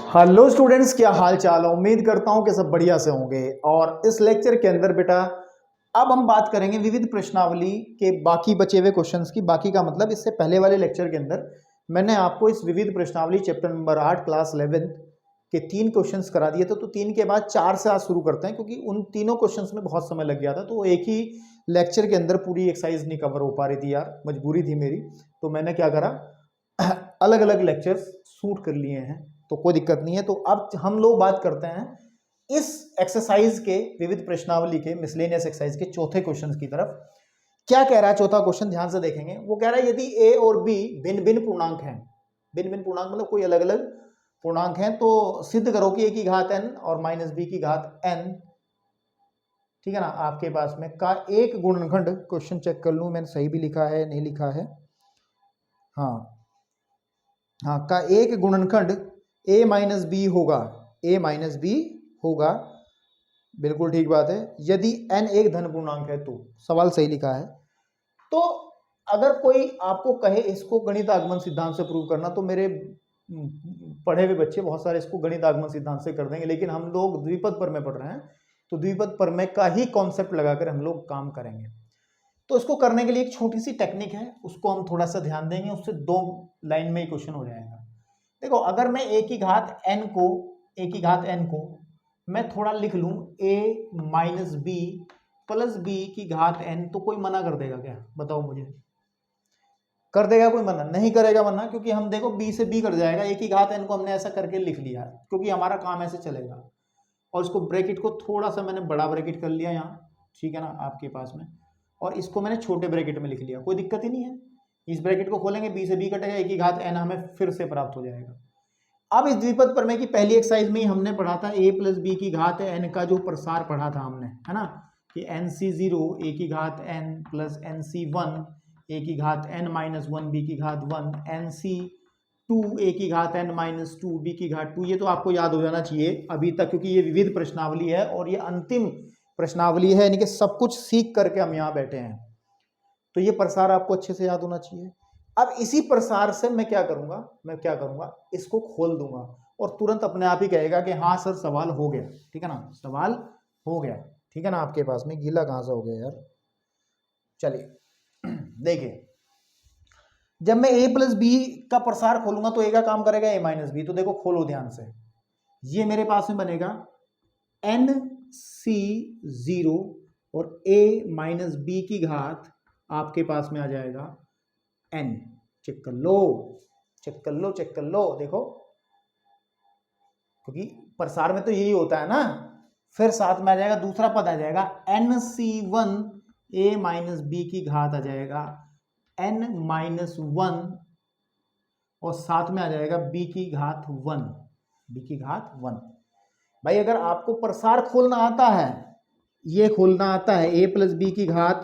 Hello students, क्या हाल चाल है। उम्मीद करता हूं कि सब बढ़िया से होंगे। और इस लेक्चर के अंदर बेटा अब हम बात करेंगे विविध प्रश्नावली के बाकी बचे हुए क्वेश्चंस की। बाकी का मतलब इससे पहले वाले लेक्चर के अंदर मैंने आपको इस विविध प्रश्नावली चैप्टर नंबर 8 क्लास 11 के 3 क्वेश्चंस करा दिए थे। तो 3 के बाद 4 से आज शुरू करते हैं, क्योंकि उन तीनों क्वेश्चंस में बहुत समय लग गया था। तो एक ही लेक्चर के अंदर पूरी एक्सरसाइज नहीं कवर हो पा रही थी यार, मजबूरी थी मेरी। तो मैंने क्या करा, अलग अलग लेक्चर्स शूट कर लिए हैं, तो कोई दिक्कत नहीं है। तो अब हम लोग बात करते हैं इस एक्सरसाइज के विविध प्रश्नावली के मिसलेनियस एक्सरसाइज के चौथे क्वेश्चन की तरफ। क्या कह रहा है चौथा क्वेश्चन, ध्यान से देखेंगे। वो कह रहा है यदि ए और बी भिन्न भिन्न पूर्णांक हैं, भिन्न भिन्न पूर्णांक मतलब कोई अलग अलग पूर्णांक हैं, तो सिद्ध करो कि ए की घात n और माइनस बी की घात n, ठीक है ना, आपके पास में का एक गुणनखंड। क्वेश्चन चेक कर लूं मैंने सही भी लिखा है नहीं लिखा है। हाँ, का एक गुणनखंड a माइनस बी होगा, a माइनस बी होगा, बिल्कुल ठीक बात है। यदि n एक धन पूर्णांक है तो, सवाल सही लिखा है। तो अगर कोई आपको कहे इसको गणित आगमन सिद्धांत से प्रूव करना, तो मेरे पढ़े हुए बच्चे बहुत सारे इसको गणित आगमन सिद्धांत से कर देंगे, लेकिन हम लोग द्विपद प्रमेय पढ़ रहे हैं, तो द्विपद प्रमेय का ही कॉन्सेप्ट लगाकर हम लोग काम करेंगे। तो इसको करने के लिए एक छोटी सी टेक्निक है, उसको हम थोड़ा सा ध्यान देंगे, उससे 2 लाइन में ही क्वेश्चन हो जाएगा। देखो, अगर मैं a की घात n को मैं थोड़ा लिख लूं a minus B plus B की घात n, तो कोई मना कर देगा क्या? बताओ मुझे, कर देगा कोई मना? नहीं करेगा मना, क्योंकि हम देखो b से b कट जाएगा, a की घात n को हमने ऐसा करके लिख लिया, क्योंकि हमारा काम ऐसे चलेगा। और इसको ब्रैकेट को थोड़ा सा मैंने बड़ा ब्रैकेट कर लिया यहाँ, ठीक है ना, आपके पास में, और इसको मैंने छोटे ब्रैकेट में लिख लिया, कोई दिक्कत ही नहीं है। इस ब्रैकेट को खोलेंगे, b से b कटेगा, a की घात n हमें फिर से प्राप्त हो जाएगा। अब इस द्विपद प्रमेय की पहली एक्सरसाइज में ही हमने पढ़ा था a प्लस बी की घात n का जो प्रसार पढ़ा था हमने, है ना, कि nc0 a की घात n प्लस nc1 a की घात n माइनस 1 b की घात 1 nc2 a की घात n माइनस 2 b की घात 2। ये तो आपको याद हो जाना चाहिए अभी तक, क्योंकि ये विविध प्रश्नावली है और ये अंतिम प्रश्नावली है, यानी कि सब कुछ सीख करके हम यहाँ बैठे हैं। तो ये प्रसार आपको अच्छे से याद होना चाहिए। अब इसी प्रसार से मैं क्या करूंगा, इसको खोल दूंगा और तुरंत अपने आप ही कहेगा कि हाँ सर सवाल हो गया, ठीक है ना, सवाल हो गया, ठीक है ना। आपके पास में गीला कहां से हो गया यार। चलिए देखिए, जब मैं a प्लस बी का प्रसार खोलूंगा तो a का काम करेगा a माइनस बी। तो देखो, खोलो ध्यान से, ये मेरे पास में बनेगा nc0 और a माइनस बी की घात आपके पास में आ जाएगा n। चेक कर लो, देखो, क्योंकि प्रसार में तो यही होता है ना। फिर साथ में आ जाएगा, दूसरा पद आ जाएगा nc1 a माइनस बी की घात आ जाएगा n माइनस 1, और साथ में आ जाएगा b की घात 1। भाई, अगर आपको प्रसार खोलना आता है, ये खोलना आता है a प्लस बी की घात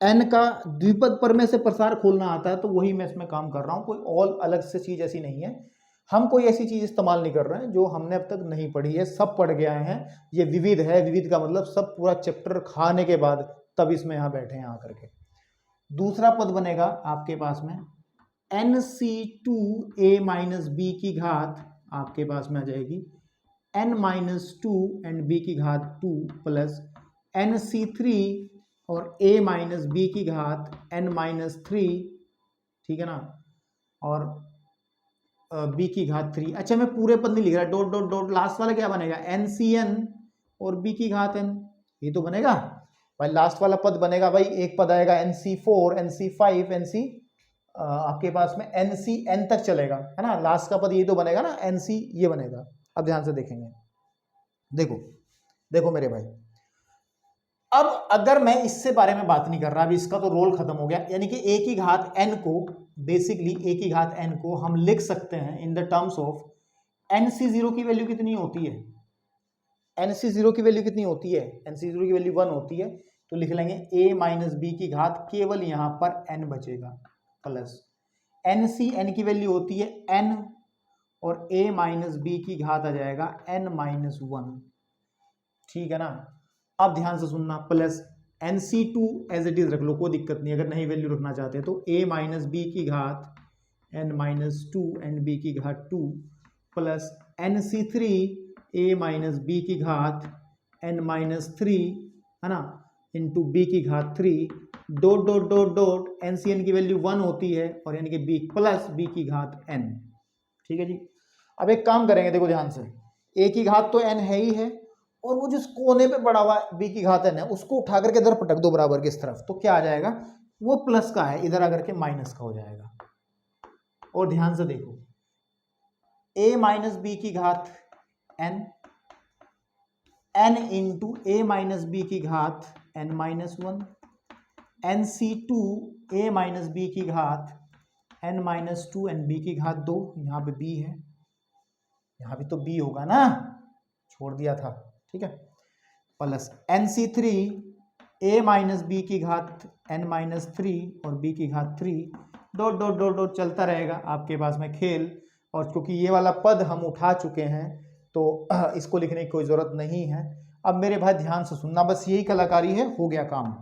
n का द्विपद प्रमेय से प्रसार खोलना आता है, तो वही मैं इसमें काम कर रहा हूं। कोई और अलग से चीज ऐसी नहीं है, हम कोई ऐसी चीज इस्तेमाल नहीं कर रहे हैं जो हमने अब तक नहीं पढ़ी है, सब पढ़ के आए हैं। ये विविध है, विविध का मतलब सब पूरा चैप्टर खाने के बाद तब इसमें यहाँ बैठे हैं आकर के। दूसरा पद बनेगा आपके पास में nc2 a माइनस बी की घात आपके पास में आ जाएगी n माइनस 2 एंड b की घात 2 प्लस nc3 और a माइनस बी की घात n माइनस 3, ठीक है ना, और b की घात 3। अच्छा, मैं पूरे पद नहीं लिख रहा, डॉट डॉट डॉट, लास्ट वाला क्या बनेगा ncn और b की घात n, ये तो बनेगा भाई। लास्ट वाला पद बनेगा भाई, एक पद आएगा nc4 nc5 nc, आपके पास में ncn तक चलेगा, है ना। लास्ट का पद ये तो बनेगा ना, nc, ये बनेगा। अब ध्यान से देखेंगे, देखो मेरे भाई, अब अगर मैं इससे बारे में बात नहीं कर रहा, अभी इसका तो रोल खत्म हो गया, यानी कि a की घात n को, बेसिकली a की घात n को हम लिख सकते हैं in the terms of nc0 की वैल्यू कितनी होती है, nc0 की वैल्यू कितनी होती है, nc0 की वैल्यू 1 होती है, तो लिख लेंगे a माइनस बी की घात, केवल यहां पर n बचेगा, प्लस ncn की वैल्यू होती है n, और a माइनस बी की घात आ जाएगा n माइनस 1, ठीक है ना। अब ध्यान से सुनना, plus nc2 as it is रख लो, कोई दिक्कत नहीं, अगर नहीं वैल्यू रखना चाहते तो a माइनस बी की घात n माइनस 2 एंड b की घात 2 plus NC3 a minus B की घात n माइनस 3, है ना, इंटू बी की घात 3 dot dot dot dot NCn की वैल्यू 1 होती है और यानी कि b प्लस बी की घात n। ठीक है जी। अब एक काम करेंगे, देखो ध्यान से, a की घात तो n है ही है, और वो जिस कोने पे पड़ा हुआ b की घात n है उसको उठा करके इधर पटक दो बराबर की इस तरफ, तो क्या आ जाएगा, वो प्लस का है, इधर आकर के माइनस का हो जाएगा। और ध्यान से देखो, a माइनस बी की घात n, n into a minus B की घात n minus 1, NC2 a minus B की घात n माइनस 2 एन बी की घात 2, यहाँ पे b है, यहाँ भी तो b होगा ना, छोड़ दिया था, ठीक है, plus NC3 a minus B की घात n माइनस 3 और b की घात 3 डॉट डॉट डॉट डॉट चलता रहेगा आपके पास में खेल। और क्योंकि ये वाला पद हम उठा चुके हैं तो इसको लिखने की कोई ज़रूरत नहीं है। अब मेरे भाई ध्यान से सुनना, बस यही कलाकारी है, हो गया काम।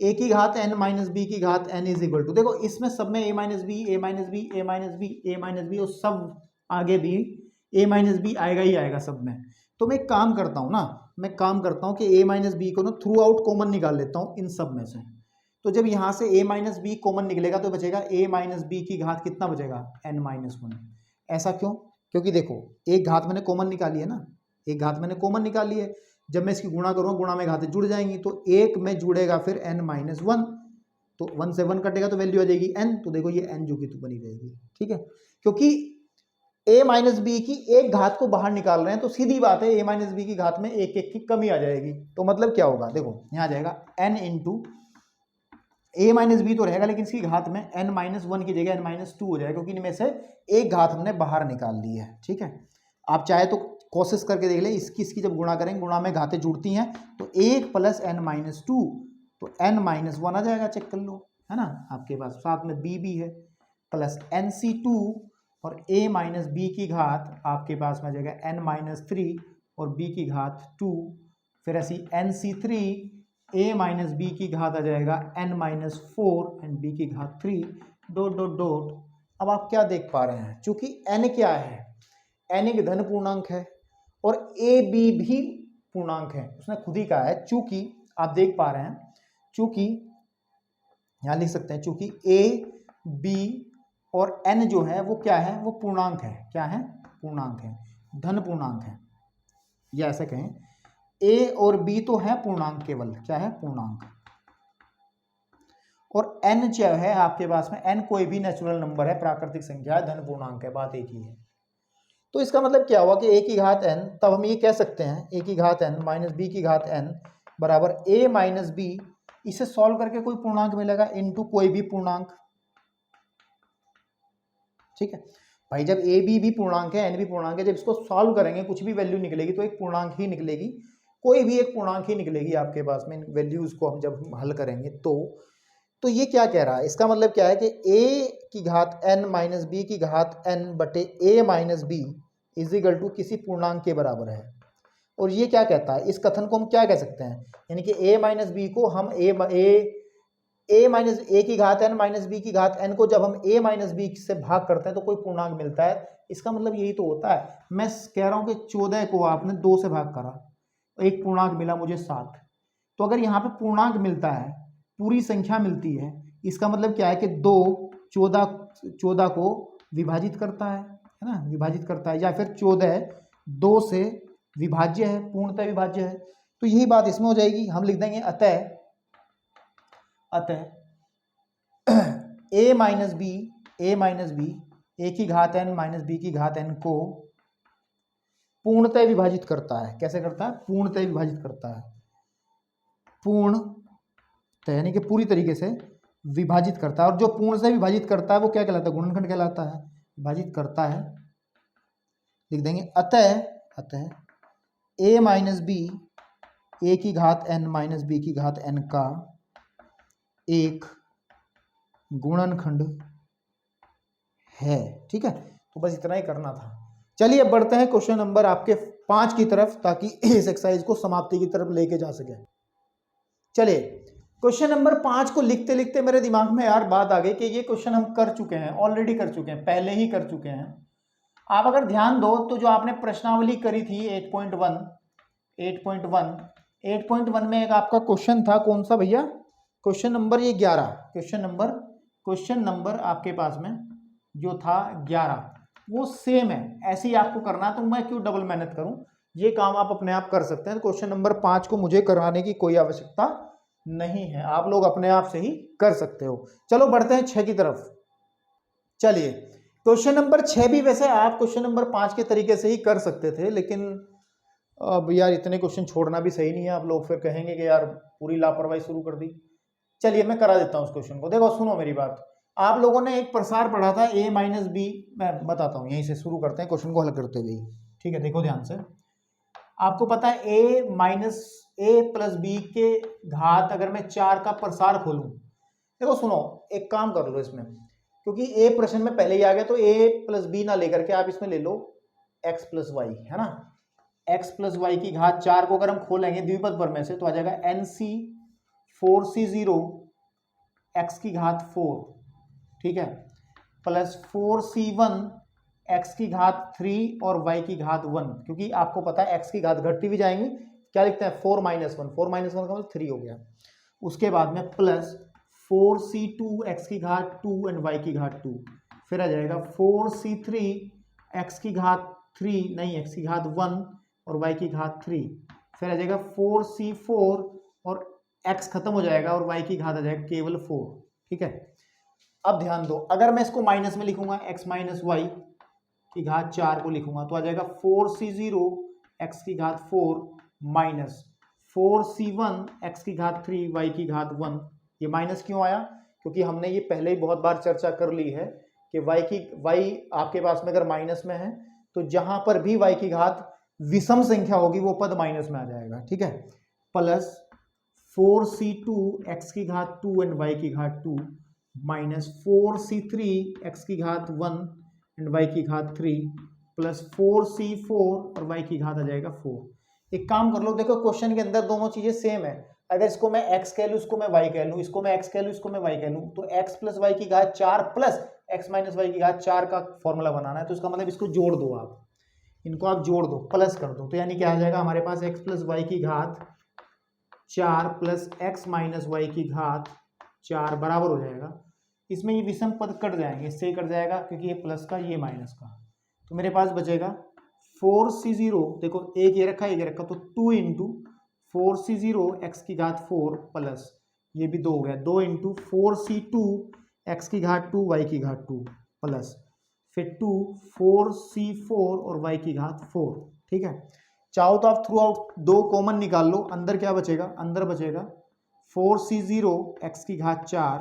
a की घात n माइनस बी की घात n इज इक्वल टू, देखो इसमें सब में a minus B a minus B a minus B a minus B और सब आगे भी a माइनस बी आएगा ही आएगा सब में। तो मैं एक काम करता हूँ ना, मैं काम करता हूँ कि a माइनस बी को ना थ्रू आउट कॉमन निकाल लेता हूँ इन सब में से। तो जब यहाँ से a माइनस बी कॉमन निकलेगा तो बचेगा a माइनस बी की घात कितना बचेगा, n माइनस 1। ऐसा क्यों, क्योंकि देखो एक घात मैंने कॉमन निकाली है ना, एक घात मैंने कॉमन निकाली है, जब मैं इसकी गुणा करूँगा गुणा में घातें जुड़ जाएंगी, तो एक में जुड़ेगा फिर n माइनस 1, तो 1 से 1 कटेगा तो वैल्यू आ जाएगी n, तो देखो ये n जो की तो बनी रहेगी। ठीक है, क्योंकि a माइनस बी की एक घात को बाहर निकाल रहे हैं तो सीधी बात है a माइनस बी की घात में एक एक की कमी आ जाएगी। तो मतलब क्या होगा, देखो यहाँ आ जाएगा n into a minus B तो रहेगा लेकिन इसकी घात में n माइनस 1 की जगह n माइनस 2 हो जाएगा, क्योंकि इनमें से एक घात हमने बाहर निकाल ली है। ठीक है, आप चाहे तो कोशिश करके देख ले, इसकी जब गुणा करेंगे गुणा में घातें जुड़ती हैं तो 1 प्लस n माइनस 2, तो n माइनस 1 आ जाएगा, चेक कर लो, है ना, आपके पास साथ में b भी है, प्लस NC2 और a माइनस बी की घात आपके पास में आ जाएगा n माइनस 3 और b की घात 2, फिर ऐसी NC3 a माइनस बी की घात आ जाएगा n माइनस 4 एंड b की घात 3 डॉट डॉट डॉट। अब आप क्या देख पा रहे हैं, चूंकि n क्या है, n एक धन पूर्णांक है और a b भी पूर्णांक है, उसने खुद ही कहा है, चूंकि आप देख पा रहे हैं, चूंकि यहां लिख सकते हैं, चूंकि a b और n जो है वो क्या है, वो पूर्णांक है, क्या है, पूर्णांक है, धन पूर्णांक है, या ऐसे कहें a और b तो है पूर्णांक, केवल क्या है, पूर्णांक, और n जो है आपके पास में, n कोई भी नेचुरल नंबर है, प्राकृतिक संख्या है, धन पूर्णांक है, बात एक ही है। तो इसका मतलब क्या हुआ कि a की घात n, तब हम ये कह सकते हैं a की घात n माइनस b की घात n बराबर a माइनस b, इसे सॉल्व करके कोई पूर्णांक मिलेगा इनटू कोई भी पूर्णांक। ठीक है भाई, जब a b भी पूर्णांक है n भी पूर्णांक है, जब इसको सॉल्व करेंगे कुछ भी वैल्यू निकलेगी तो एक पूर्णांक ही निकलेगी, कोई भी एक पूर्णांक ही निकलेगी आपके पास में, वैल्यूज को हम जब हल करेंगे तो ये क्या कह रहा है, इसका मतलब क्या है कि a की घात n माइनस बी की घात n बटे a minus B is equal to किसी पूर्णांक के बराबर है। और ये क्या कहता है, इस कथन को हम क्या कह सकते हैं, यानी कि a माइनस बी को हम a माइनस a की घात n माइनस बी की घात n को जब हम a माइनस बी से भाग करते हैं तो कोई पूर्णांक मिलता है, इसका मतलब यही तो होता है। मैं कह रहा हूं कि 14 को आपने 2 से भाग करा, एक पूर्णांक मिला मुझे 7, तो अगर यहाँ पे पूर्णांक मिलता है, पूरी संख्या मिलती है, इसका मतलब क्या है कि 2 14 को विभाजित करता है ना, विभाजित करता है, या फिर 14 2 से विभाज्य है, पूर्णतः विभाज्य है। तो यही बात इसमें हो जाएगी, हम लिख देंगे अतः a माइनस बी a की घात n माइनस बी की घात n को पूर्णतः विभाजित करता है। कैसे करता है, पूर्णतः विभाजित करता है, पूर्णतः यानी कि पूरी तरीके से विभाजित करता है, और जो पूर्ण से विभाजित करता है वो क्या कहलाता है, गुणनखंड कहलाता है, विभाजित करता है। लिख देंगे अतः a माइनस बी a की घात n माइनस बी की घात n का एक गुणनखंड है। ठीक है, तो बस इतना ही करना था। चलिए अब बढ़ते हैं क्वेश्चन नंबर आपके 5 की तरफ, ताकि इस एक्सरसाइज को समाप्ति की तरफ लेके जा सके। चलिए क्वेश्चन नंबर 5 को लिखते लिखते मेरे दिमाग में यार बात आ गई कि ये क्वेश्चन हम कर चुके हैं, ऑलरेडी कर चुके हैं, पहले ही कर चुके हैं। आप अगर ध्यान दो तो जो आपने प्रश्नावली करी थी 8.1 में एक आपका क्वेश्चन था, कौन सा भैया, क्वेश्चन नंबर ये 11, क्वेश्चन नंबर आपके पास में जो था 11, वो सेम है। ऐसे ही आपको करना है, तो मैं क्यों डबल मेहनत करूं, ये काम आप अपने आप कर सकते हैं। क्वेश्चन नंबर 5 को मुझे कराने की कोई आवश्यकता नहीं है, आप लोग अपने आप से ही कर सकते हो। चलो बढ़ते हैं 6 की तरफ। चलिए क्वेश्चन नंबर 6 भी वैसे आप क्वेश्चन नंबर 5 के तरीके से ही कर सकते थे, लेकिन अब यार इतने क्वेश्चन छोड़ना भी सही नहीं है, आप लोग फिर कहेंगे कि यार पूरी लापरवाही शुरू कर दी। चलिए मैं करा देता हूँ उस क्वेश्चन को। देखो सुनो मेरी बात, आप लोगों ने एक प्रसार पढ़ा था a माइनस बी, मैं बताता हूँ, यहीं से शुरू करते हैं क्वेश्चन को हल करते हुए। ठीक है, देखो ध्यान से। आपको पता है a minus A plus B के घात अगर मैं 4 का प्रसार खोलूं, देखो सुनो एक काम कर लो इसमें, क्योंकि ए प्रश्न में पहले ही आ गया, तो a प्लस बी ना लेकर के आप इसमें ले लो x प्लस वाई, है ना। x प्लस वाई की घात 4 को अगर हम खोलेंगे द्विपद पर में से, तो आ जाएगा nc 4c0 x की घात 4, ठीक है, प्लस 4c1 x की घात 3 और y की घात 1, क्योंकि आपको पता है x की घात घटती भी जाएंगी, क्या लिखते हैं 4 माइनस 1 का मतलब 3 हो गया। उसके बाद में प्लस 4c2 x की घात 2 एंड y की घात 2, फिर आ जाएगा 4c3 x की घात 3 नहीं x की घात 1 और y की घात 3, फिर आ जाएगा 4c4 और x खत्म हो जाएगा और y की घात आ जाएगा केवल 4, ठीक है। अब ध्यान दो, अगर मैं इसको माइनस में लिखूंगा x माइनस वाई की घात 4 को लिखूंगा, तो आ जाएगा 4c0 x की घात 4 माइनस 4c1 x की घात 3 y की घात 1। ये माइनस क्यों आया, क्योंकि हमने ये पहले ही बहुत बार चर्चा कर ली है कि y आपके पास में अगर माइनस में है तो जहां पर भी y की घात विषम संख्या होगी वो पद माइनस में आ जाएगा, ठीक है। प्लस 4c2 x की घात 2 एंड y की घात 2 माइनस 4c3 x की घात 1 एंड y की घात 3 प्लस 4c4 और y की घात आ जाएगा 4। एक काम कर लो, देखो क्वेश्चन के अंदर दोनों चीजें सेम है, अगर इसको मैं x कह लूं, इसको मैं y कह लूं, इसको मैं x कह लूं, इसको मैं y कह लूं, तो x प्लस वाई की घात 4 प्लस x माइनस वाई की घात 4 का फॉर्मूला बनाना है, तो इसका मतलब इसको जोड़ दो, आप इनको आप जोड़ दो, प्लस कर दो, तो यानी क्या आ जाएगा हमारे पास x प्लस वाई की घात 4 प्लस x माइनस वाई की घात 4 बराबर हो जाएगा, इसमें ये विषम पद कट जाएंगे, इससे कट जाएगा क्योंकि ये प्लस का ये माइनस का, तो मेरे पास बचेगा 4c0, देखो एक ये रखा एक ये रखा, तो 2 इंटू 4c0 x की घात 4 प्लस ये भी 2 हो गया, 2 इंटू 4c2 x की घात 2 y की घात 2 प्लस फिर 2 4c4 और y की घात 4, ठीक है। चाहो तो आप थ्रू आउट 2 कॉमन निकाल लो, अंदर क्या बचेगा, अंदर बचेगा 4c0 x की घात 4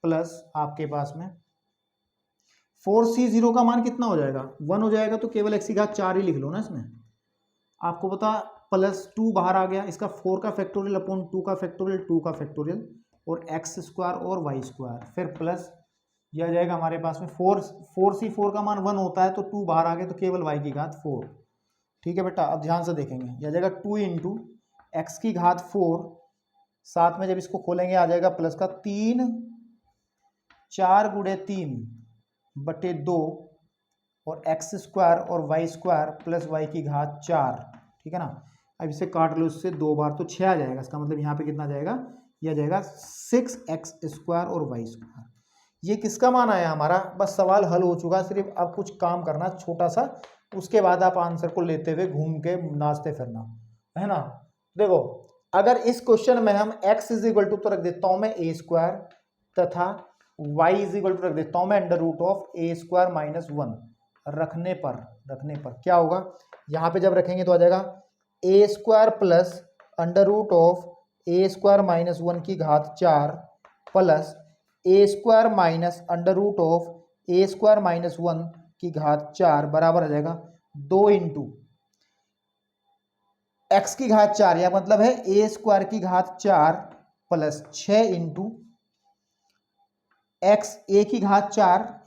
प्लस आपके पास में 4c0 का मान कितना हो जाएगा 1 हो जाएगा, तो केवल x की घात 4 ही लिख लो ना इसमें, आपको पता प्लस 2 बाहर आ गया, इसका 4 का फैक्टोरियल अपॉन 2 का फैक्टोरियल, 2 का फैक्टोरियल और x स्क्वायर और y स्क्वायर, फिर प्लस यह आ जाएगा हमारे पास में 4c4 का मान 1 होता है, तो 2 बाहर आ गया, तो केवल y की घात 4, ठीक है बेटा। अब ध्यान से देखेंगे, यह आ जाएगा 2 इंटू एक्स की घात 4, साथ में जब इसको खोलेंगे आ जाएगा प्लस का 3 4 गुणे 3 बटे 2 और एक्स स्क्वायर और वाई स्क्वायर प्लस वाई की घात 4, ठीक है ना। अब इसे काट लो इससे 2 बार, तो 6 आ जाएगा, इसका मतलब यहाँ पे कितना जाएगा, यह जाएगा 6x स्क्वायर और वाई स्क्वायर। ये किसका मान आया हमारा, बस सवाल हल हो चुका, सिर्फ अब कुछ काम करना छोटा सा, उसके बाद आप आंसर को लेते हुए घूम के नाचते फिरना, है ना। देखो अगर इस क्वेश्चन में हम x इज इक्वल टू तो रख देता हूं मैं a स्क्वायर तथा y इज इक्वल टू रख देता हूं मैं under root of a square minus 1, रखने पर क्या होगा, यहां पे जब रखेंगे तो आ जाएगा a square plus under root of a square minus 1 की घात 4 प्लस a square minus under root of a square minus 1 की घात 4 बराबर आ जाएगा 2 इंटू एक्स की घात 4, या मतलब है a स्क्वायर की घात 4 प्लस 6 इंटू एक्स a की घात 4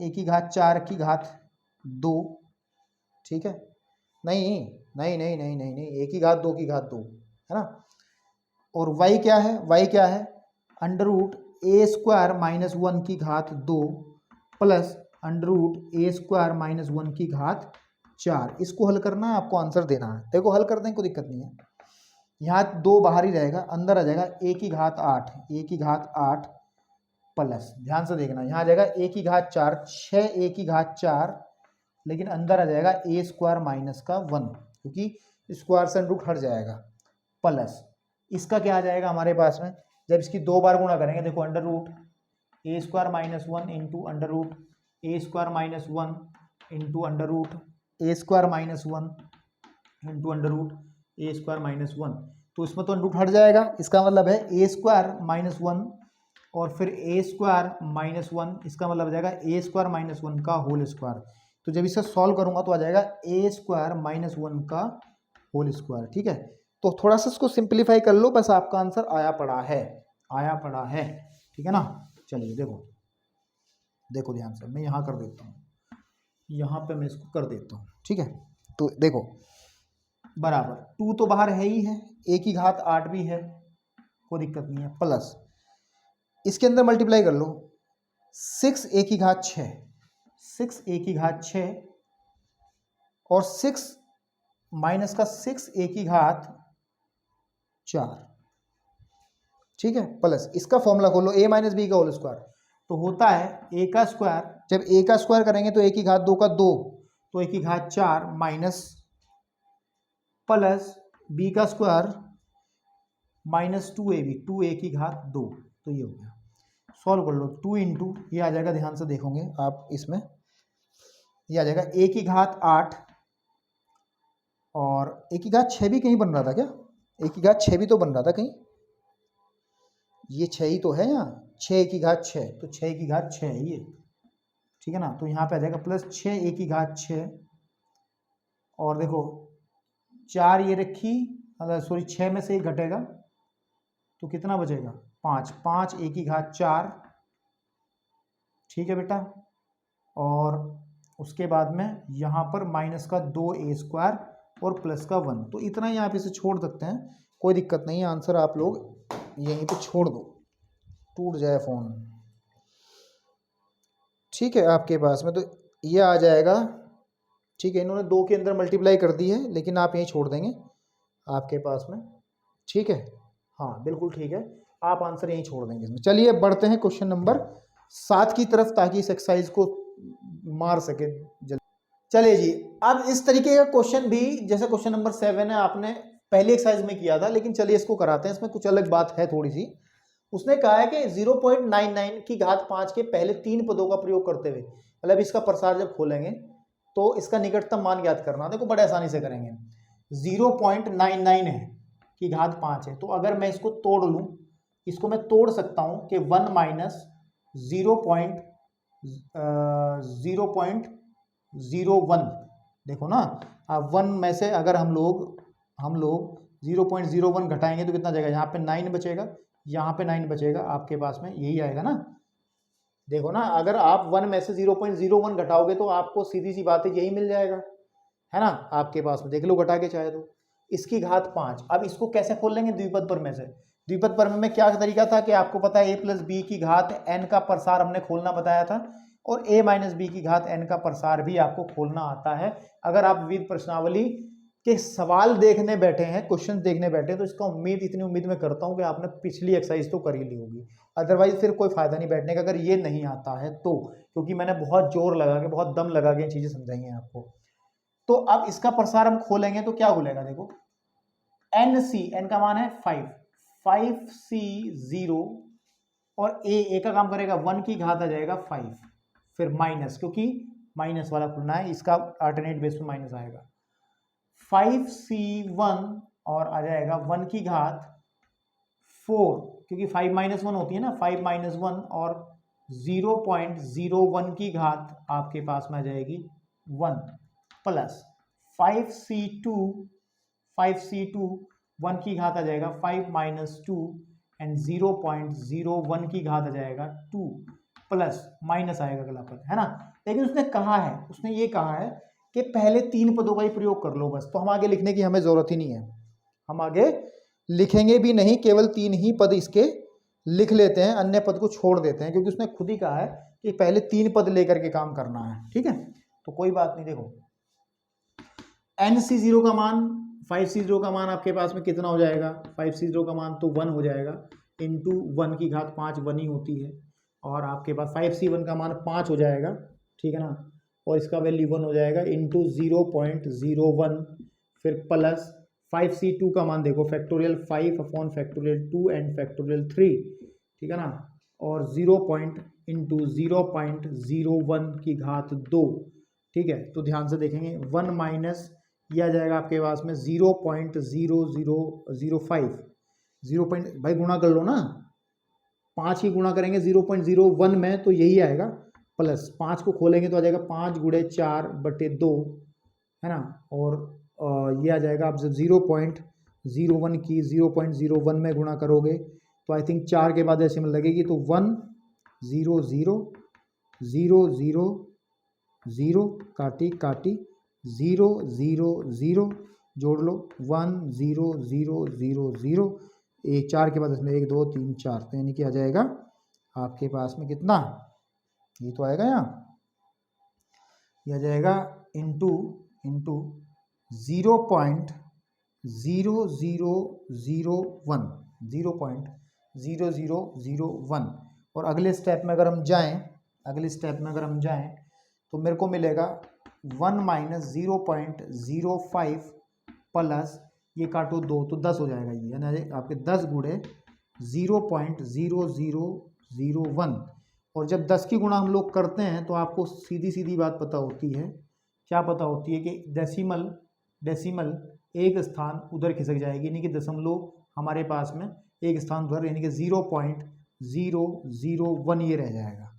की घात 2, ठीक है, नहीं नहीं नहीं नहीं नहीं नहीं a की घात 2 की घात 2, है ना। और y क्या है under root a square minus 1 की घात 2 plus under root a square minus 1 की घात 4, इसको हल करना है, आपको आंसर देना है। देखो हल कर दें, कोई दिक्कत नहीं है। यहाँ 2 बाहर ही रहेगा, अंदर आ जाएगा a की घात 8, a की घात 8 प्लस, ध्यान से देखना, यहाँ आ जाएगा a की घात 4, 6 a की घात 4, लेकिन अंदर आ जाएगा a स्क्वायर माइनस का 1, क्योंकि स्क्वायर से रूट हट जाएगा, प्लस इसका क्या आ जाएगा हमारे पास में, जब इसकी 2 बार गुणा करेंगे, देखो under root a square minus 1 into under root a square minus 1 into under root a square minus 1 into under root a square minus 1, तो इसमें तो अंडर रूट हट जाएगा, इसका मतलब है a स्क्वायर माइनस 1 और फिर a स्क्वायर माइनस 1, इसका मतलब आ जाएगा a स्क्वायर माइनस 1 का होल स्क्वायर। तो जब इसे सॉल्व करूंगा तो आ जाएगा a स्क्वायर माइनस 1 का होल स्क्वायर। ठीक है, तो थोड़ा सा इसको सिंप्लीफाई कर लो, बस आपका आंसर आया पड़ा है, आया पड़ा है। ठीक है ना, चलिए देखो, देखो ध्यान से, मैं यहाँ कर देता हूँ, यहाँ पे मैं इसको कर देता हूँ। ठीक है, तो देखो बराबर 2 तो बाहर है ही है, a की घात 8 भी है, कोई दिक्कत नहीं है, प्लस इसके अंदर मल्टीप्लाई कर लो, 6 a की घात 6, 6 a की घात 6 और 6 माइनस का 6 a की घात 4। ठीक है, प्लस इसका फॉर्मूला खोलो, a माइनस बी का होल स्क्वायर, तो होता है a का स्क्वायर, जब a का स्क्वायर करेंगे तो a की घात 2 का 2, तो a की घात 4 माइनस प्लस b का स्क्वायर माइनस 2ab, 2a की घात 2, तो ये हो गया। सॉल्व कर लो, 2 इंटू ये आ जाएगा, ध्यान से देखोगे आप इसमें, ये आ जाएगा a की घात 8 और a की घात 6 भी कहीं बन रहा था क्या, a की घात 6 भी तो बन रहा था कहीं, ये 6 ही तो है यहाँ, 6 की घात 6, तो 6 की घात 6 है ये। ठीक है ना, तो यहाँ पे आ जाएगा प्लस 6 a की घात 6 और देखो 4 ये रखी, सॉरी 6 में से 1 घटेगा तो कितना बचेगा, 5, 5 a की घात 4। ठीक है बेटा, और उसके बाद में यहाँ पर माइनस का 2a स्क्वायर और प्लस का 1, तो इतना ही आप इसे छोड़ सकते हैं, कोई दिक्कत नहीं है, आंसर आप लोग यहीं पे छोड़ दो, टूट जाए फोन। ठीक है, आपके पास में तो ये आ जाएगा। ठीक है, इन्होंने 2 के अंदर मल्टीप्लाई कर दी है, लेकिन आप यहीं छोड़ देंगे आपके पास में। ठीक है, हाँ बिल्कुल ठीक है, आप आंसर यहीं छोड़ देंगे इसमें। चलिए बढ़ते हैं क्वेश्चन नंबर 7 की तरफ, ताकि इस एक्सरसाइज को मार सके जल्दी। चलिए जी, अब इस तरीके का क्वेश्चन भी जैसे क्वेश्चन नंबर 7 है, आपने पहली एक्सरसाइज में किया था, लेकिन चलिए इसको कराते हैं, इसमें कुछ अलग बात है थोड़ी सी। उसने कहा है कि 0.99 की घात 5 के पहले 3 पदों का प्रयोग करते हुए, मतलब इसका प्रसार जब खोलेंगे तो इसका निकटतम मान ज्ञात करना। देखो बड़े आसानी से करेंगे, 0.99 है की घात 5 है, तो अगर मैं इसको तोड़ लूं, इसको मैं तोड़ सकता हूं कि 1 माइनस 0.01, देखो ना, 1 में से अगर हम लोग 0.01 घटाएंगे तो कितना जाएगा, यहाँ पे 9 बचेगा, यहाँ पे 9 बचेगा, आपके पास में यही आएगा ना। देखो ना, अगर आप 1 में से 0.01 घटाओगे तो आपको सीधी सी बात है यही मिल जाएगा, है ना, आपके पास में देख लो घटा के चाहे तो। इसकी घात 5, अब इसको कैसे खोल लेंगे, द्विपद प्रमेय से। द्विपद प्रमेय में क्या तरीका था कि आपको पता है a प्लस बी की घात n का प्रसार हमने खोलना बताया था, और a माइनस बी की घात n का प्रसार भी आपको खोलना आता है। अगर आप विविध प्रश्नावली के सवाल देखने बैठे हैं, क्वेश्चन देखने बैठे हैं, तो इसका इतनी उम्मीद मैं करता हूं कि आपने पिछली एक्सरसाइज तो कर ही ली होगी, अदरवाइज फिर कोई फायदा नहीं बैठने का अगर ये नहीं आता है तो, क्योंकि मैंने बहुत जोर लगा के, बहुत दम लगा के चीजें समझाई हैं आपको। तो अब इसका प्रसार हम खोलेंगे तो क्या खुलेगा, देखो n का मान है 5c0 और a का काम करेगा 1 की घात आ जाएगा 5, फिर माइनस, क्योंकि माइनस वाला खुलना है, इसका अल्टरनेट बेस में माइनस आएगा, 5c1 और आ जाएगा 1 की घात 4, क्योंकि 5 माइनस 1 होती है ना, 5 माइनस 1 और 0.01 की घात आपके पास में आ जाएगी 1, प्लस 5c2 1 की घात आ जाएगा 5 माइनस 2 एंड 0.01 की घात आ जाएगा 2, प्लस माइनस आएगा अगला पद, है ना। लेकिन उसने ये कहा है कि पहले 3 पदों का ही प्रयोग कर लो बस, तो हम आगे लिखने की हमें जरूरत ही नहीं है, हम आगे लिखेंगे भी नहीं, केवल 3 ही पद इसके लिख लेते हैं, अन्य पद को छोड़ देते हैं, क्योंकि उसने खुद ही कहा है कि पहले 3 पद लेकर के काम करना है। ठीक है, तो कोई बात नहीं, देखो NC0 का मान 5C0 का मान आपके पास में कितना हो जाएगा, 5C0 का मान तो 1 हो जाएगा, इंटू 1 की घात 5 1 ही होती है, और आपके पास 5C1 का मान 5 हो जाएगा, ठीक है ना, और इसका वैल्यू 1 हो जाएगा इंटू 0.01, फिर प्लस 5C2 का मान देखो factorial 5 upon factorial 2 and factorial 3, ठीक है ना, और 0.01 की घात 2, ठीक है। तो ध्यान से देखेंगे 1 माइनस ये आ जाएगा आपके पास में 0.0005, 0. भाई गुणा कर लो ना, 5 की गुणा करेंगे 0.01 में तो यही आएगा, प्लस 5 को खोलेंगे तो आ जाएगा 5 गुणे 4/2, है ना, और ये आ जाएगा, आप जब 0.01 की 0.01 में गुणा करोगे तो आई थिंक 4 के बाद ऐसे में लगेगी, तो 1 0 0 0 0 0 काटी 0 0 0 जोड़ लो 1 0 0 0 0, ये 4 के बाद इसमें 1 2 3 4, तो यानी कि आ जाएगा आपके पास में कितना, ये तो आएगा यहाँ, ये आ जाएगा इंटू 0.0001, 0.0001, और अगले स्टेप में अगर हम जाएं तो मेरे को मिलेगा 1 माइनस 0.05 प्लस ये काटो 2 तो 10 हो जाएगा, ये यानी आपके 10 गुणे 0.0001, और जब 10 की गुणा हम लोग करते हैं तो आपको सीधी बात पता होती है, क्या पता होती है कि डेसिमल एक स्थान उधर खिसक जाएगी, यानी कि दशमलव हमारे पास में एक स्थान उधर, यानी कि 0.001 ये रह जाएगा।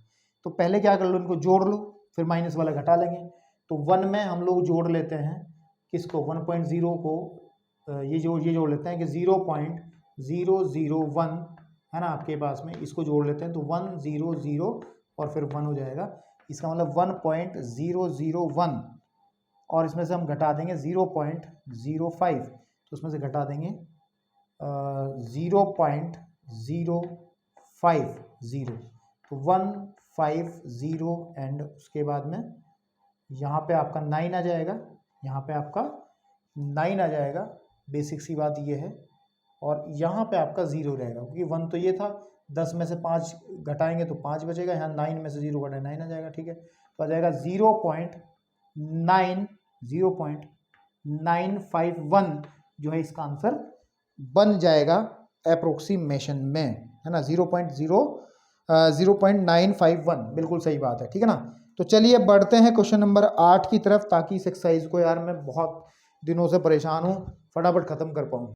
तो पहले क्या कर लो, इनको जोड़ लो, फिर माइनस वाला घटा लेंगे, तो 1 में हम लोग जोड़ लेते हैं किसको, 1.0 को, ये जोड़ लेते हैं कि 0.001 है ना आपके पास में, इसको जोड़ लेते हैं तो 1 0 0 और फिर 1 हो जाएगा, इसका मतलब 1.001, और इसमें से हम घटा देंगे 0.05, तो उसमें से घटा देंगे 0.050, तो 150, एंड उसके बाद में यहाँ पे आपका 9 आ जाएगा, यहाँ पे आपका 9 आ जाएगा, बेसिक सी बात ये है, और यहाँ पे आपका 0 रहेगा, क्योंकि 1 तो ये था, 10 में से 5 घटाएंगे तो 5 बचेगा, यहाँ 9 में से 0 घटाए 9 आ जाएगा, ठीक है, तो आ जाएगा 0.951 जो है इसका आंसर बन जाएगा अप्रोक्सीमेशन में, है ना, 0.951, बिल्कुल सही बात है, ठीक है ना। तो चलिए बढ़ते हैं क्वेश्चन नंबर 8 की तरफ, ताकि इस एक्सरसाइज को यार मैं बहुत दिनों से परेशान हूँ, फटाफट ख़त्म कर पाऊँ।